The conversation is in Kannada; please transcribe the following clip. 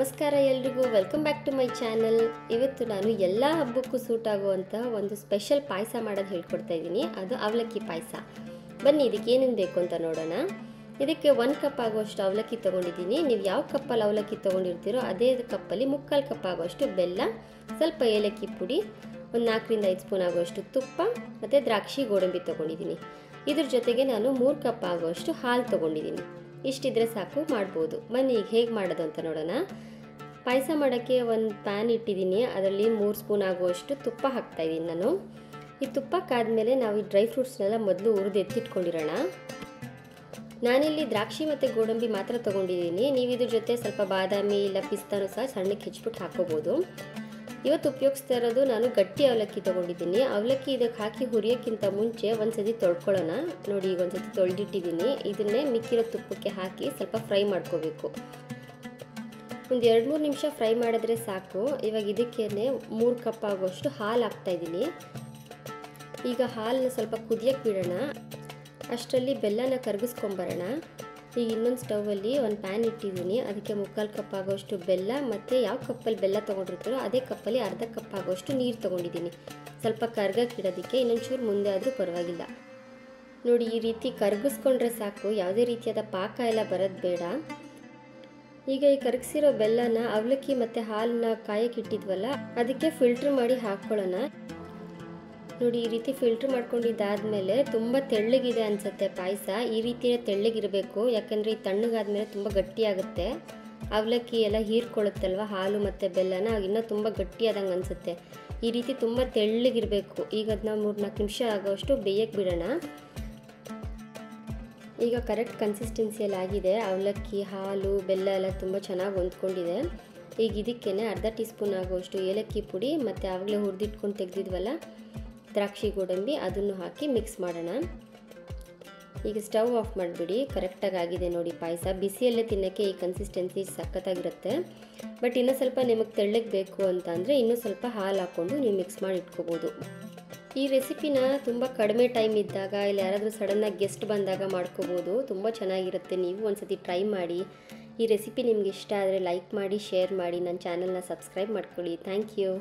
ನಮಸ್ಕಾರ ಎಲ್ರಿಗೂ, welcome back to my channel. ಇವತ್ತು ನಾನು ಎಲ್ಲ ಹಬ್ಬಕ್ಕೂ ಸೂಟ್ ಆಗುವಂಥ ಒಂದು ಸ್ಪೆಷಲ್ ಪಾಯಸ ಮಾಡೋದು ಹೇಳ್ಕೊಡ್ತಾ ಇದ್ದೀನಿ. ಅದು ಅವಲಕ್ಕಿ ಪಾಯಸ. ಬನ್ನಿ ಇದಕ್ಕೆ ಏನೇನು ಬೇಕು ಅಂತ ನೋಡೋಣ. ಇದಕ್ಕೆ 1 ಕಪ್ ಆಗುವಷ್ಟು ಅವಲಕ್ಕಿ ತೊಗೊಂಡಿದ್ದೀನಿ. ನೀವು ಯಾವ ಕಪ್ಪಲ್ಲಿ ಅವಲಕ್ಕಿ ತೊಗೊಂಡಿರ್ತೀರೋ ಅದೇ ಕಪ್ಪಲ್ಲಿ 3/4 ಕಪ್ ಆಗುವಷ್ಟು ಬೆಲ್ಲ, ಸ್ವಲ್ಪ ಏಲಕ್ಕಿ ಪುಡಿ, ಒಂದು 4ರಿಂದ 5 ಸ್ಪೂನ್ ಆಗುವಷ್ಟು ತುಪ್ಪ ಮತ್ತು ದ್ರಾಕ್ಷಿ ಗೋಡಂಬಿ ತೊಗೊಂಡಿದ್ದೀನಿ. ಇದ್ರ ಜೊತೆಗೆ ನಾನು 3 ಕಪ್ ಆಗುವಷ್ಟು ಹಾಲು ತೊಗೊಂಡಿದ್ದೀನಿ. ಇಷ್ಟಿದ್ರೆ ಸಾಕು, ಮಾಡ್ಬೋದು. ಬನ್ನಿ ಈಗ ಹೇಗೆ ಮಾಡೋದು ಅಂತ ನೋಡೋಣ. ಪಾಯಸ ಮಾಡೋಕ್ಕೆ ಒಂದು ಪ್ಯಾನ್ ಇಟ್ಟಿದ್ದೀನಿ. ಅದರಲ್ಲಿ 3 ಸ್ಪೂನ್ ಆಗುವಷ್ಟು ತುಪ್ಪ ಹಾಕ್ತಾಯಿದ್ದೀನಿ ನಾನು. ಈ ತುಪ್ಪ ಕಾದ್ಮೇಲೆ ನಾವು ಈ ಡ್ರೈ ಫ್ರೂಟ್ಸ್ನೆಲ್ಲ ಮೊದಲು ಹುರಿದು ಎತ್ತಿಟ್ಕೊಂಡಿರೋಣ. ನಾನಿಲ್ಲಿ ದ್ರಾಕ್ಷಿ ಮತ್ತು ಗೋಡಂಬಿ ಮಾತ್ರ ತೊಗೊಂಡಿದ್ದೀನಿ. ನೀವು ಇದ್ರ ಜೊತೆ ಸ್ವಲ್ಪ ಬಾದಾಮಿ ಇಲ್ಲ ಪಿಸ್ತಾನು ಸಹ ಸಣ್ಣಕ್ಕೆ ಹೆಚ್ಚಿಬಿಟ್ಟು ಹಾಕೋಬೋದು. ಇವತ್ತು ಉಪಯೋಗಿಸ್ತಾ ಇರೋದು ನಾನು ಗಟ್ಟಿ ಅವಲಕ್ಕಿ ತೊಗೊಂಡಿದ್ದೀನಿ. ಅವಲಕ್ಕಿ ಇದಕ್ಕೆ ಹಾಕಿ ಹುರಿಯೋಕ್ಕಿಂತ ಮುಂಚೆ ಒಂದು ಸತಿ ತೊಳ್ಕೊಳ್ಳೋಣ. ನೋಡಿ, ಈಗ ಒಂದು ಸತಿ ತೊಳೆದಿಟ್ಟಿದ್ದೀನಿ. ಇದನ್ನೇ ಮಿಕ್ಕಿರೋ ತುಪ್ಪಕ್ಕೆ ಹಾಕಿ ಸ್ವಲ್ಪ ಫ್ರೈ ಮಾಡ್ಕೋಬೇಕು. ಒಂದು 2-3 ನಿಮಿಷ ಫ್ರೈ ಮಾಡಿದ್ರೆ ಸಾಕು. ಇವಾಗ ಇದಕ್ಕೇ 3 ಕಪ್ ಆಗುವಷ್ಟು ಹಾಲು ಹಾಕ್ತಾಯಿದ್ದೀನಿ. ಈಗ ಹಾಲನ್ನ ಸ್ವಲ್ಪ ಕುದಿಯೋಕ್ಕೆ ಬಿಡೋಣ. ಅಷ್ಟರಲ್ಲಿ ಬೆಲ್ಲನ ಕರಗಿಸ್ಕೊಂಬರೋಣ. ಈಗ ಇನ್ನೊಂದು ಸ್ಟವಲ್ಲಿ ಒಂದು ಪ್ಯಾನ್ ಇಟ್ಟಿದ್ದೀನಿ. ಅದಕ್ಕೆ 3/4 ಕಪ್ ಆಗೋಷ್ಟು ಬೆಲ್ಲ ಮತ್ತು ಯಾವ ಕಪ್ಪಲ್ಲಿ ಬೆಲ್ಲ ತೊಗೊಂಡಿರ್ತೀರೋ ಅದೇ ಕಪ್ಪಲ್ಲಿ ಅರ್ಧ ಕಪ್ ಆಗೋಷ್ಟು ನೀರು ತೊಗೊಂಡಿದ್ದೀನಿ. ಸ್ವಲ್ಪ ಕರ್ಗಕ್ಕಿಡೋದಕ್ಕೆ, ಇನ್ನೊಂಚೂರು ಮುಂದೆ ಆದರೂ ಪರವಾಗಿಲ್ಲ. ನೋಡಿ, ಈ ರೀತಿ ಕರಗಿಸ್ಕೊಂಡ್ರೆ ಸಾಕು, ಯಾವುದೇ ರೀತಿಯಾದ ಪಾಕ ಎಲ್ಲ ಬರೋದು ಬೇಡ. ಈಗ ಈ ಕರಗಿಸಿರೋ ಬೆಲ್ಲನ ಅವಲಕ್ಕಿ ಮತ್ತು ಹಾಲನ್ನ ಕಾಯಕ್ಕಿಟ್ಟಿದ್ವಲ್ಲ ಅದಕ್ಕೆ ಫಿಲ್ಟ್ರ್ ಮಾಡಿ ಹಾಕ್ಕೊಳ್ಳೋಣ. ನೋಡಿ, ಈ ರೀತಿ ಫಿಲ್ಟ್ರ್ ಮಾಡ್ಕೊಂಡಿದ್ದಾದಮೇಲೆ ತುಂಬ ತೆಳ್ಳಗಿದೆ ಅನಿಸುತ್ತೆ ಪಾಯಸ. ಈ ರೀತಿಯೇ ತೆಳ್ಳಗಿರಬೇಕು, ಯಾಕಂದರೆ ಈ ತಣ್ಣಗಾದ್ಮೇಲೆ ತುಂಬ ಗಟ್ಟಿಯಾಗುತ್ತೆ. ಅವಲಕ್ಕಿ ಎಲ್ಲ ಹೀರ್ಕೊಳ್ಳುತ್ತಲ್ವ ಹಾಲು ಮತ್ತು ಬೆಲ್ಲನ, ಇನ್ನೂ ತುಂಬ ಗಟ್ಟಿಯಾದಂಗೆ ಅನಿಸುತ್ತೆ. ಈ ರೀತಿ ತುಂಬ ತೆಳ್ಳಗಿರಬೇಕು. ಈಗ ಅದನ್ನ 3-4 ನಿಮಿಷ ಆಗೋಷ್ಟು ಬೇಯಕ್ಕೆ ಬಿಡೋಣ. ಈಗ ಕರೆಕ್ಟ್ ಕನ್ಸಿಸ್ಟೆನ್ಸಿಯಲ್ಲಿ ಆಗಿದೆ. ಅವಲಕ್ಕಿ, ಹಾಲು, ಬೆಲ್ಲ ಎಲ್ಲ ತುಂಬ ಚೆನ್ನಾಗಿ ಹೊಂದ್ಕೊಂಡಿದೆ. ಈಗ ಇದಕ್ಕೇ ಅರ್ಧ ಟೀ ಸ್ಪೂನ್ ಆಗುವಷ್ಟು ಏಲಕ್ಕಿ ಪುಡಿ ಮತ್ತು ಆವಾಗಲೇ ಹುರಿದಿಟ್ಕೊಂಡು ತೆಗೆದಿದ್ವಲ್ಲ ದ್ರಾಕ್ಷಿ ಗೋಡಂಬಿ, ಅದನ್ನು ಹಾಕಿ ಮಿಕ್ಸ್ ಮಾಡೋಣ. ಈಗ ಸ್ಟವ್ ಆಫ್ ಮಾಡಿಬಿಡಿ. ಕರೆಕ್ಟಾಗಿ ಆಗಿದೆ ನೋಡಿ ಪಾಯಸ. ಬಿಸಿಯಲ್ಲೇ ತಿನ್ನೋಕ್ಕೆ ಈ ಕನ್ಸಿಸ್ಟೆನ್ಸಿ ಸಖತ್ತಾಗಿರುತ್ತೆ. ಬಟ್ ಇನ್ನೂ ಸ್ವಲ್ಪ ನಿಮಗೆ ತೆಳ್ಳಗೆ ಬೇಕು ಅಂತ ಅಂದರೆ ಇನ್ನೂ ಸ್ವಲ್ಪ ಹಾಲು ಹಾಕ್ಕೊಂಡು ನೀವು ಮಿಕ್ಸ್ ಮಾಡಿ ಇಟ್ಕೋಬೋದು. ಈ ರೆಸಿಪಿನ ತುಂಬ ಕಡಿಮೆ ಟೈಮ್ ಇದ್ದಾಗ ಇಲ್ಲ ಯಾರಾದರೂ ಸಡನ್ನಾಗಿ ಗೆಸ್ಟ್ ಬಂದಾಗ ಮಾಡ್ಕೋಬೋದು. ತುಂಬ ಚೆನ್ನಾಗಿರುತ್ತೆ. ನೀವು ಒಂದ್ಸತಿ ಟ್ರೈ ಮಾಡಿ. ಈ ರೆಸಿಪಿ ನಿಮ್ಗೆ ಇಷ್ಟ ಆದರೆ ಲೈಕ್ ಮಾಡಿ, ಶೇರ್ ಮಾಡಿ, ನನ್ನ ಚಾನಲ್ನ ಸಬ್ಸ್ಕ್ರೈಬ್ ಮಾಡ್ಕೊಳ್ಳಿ. Thank you.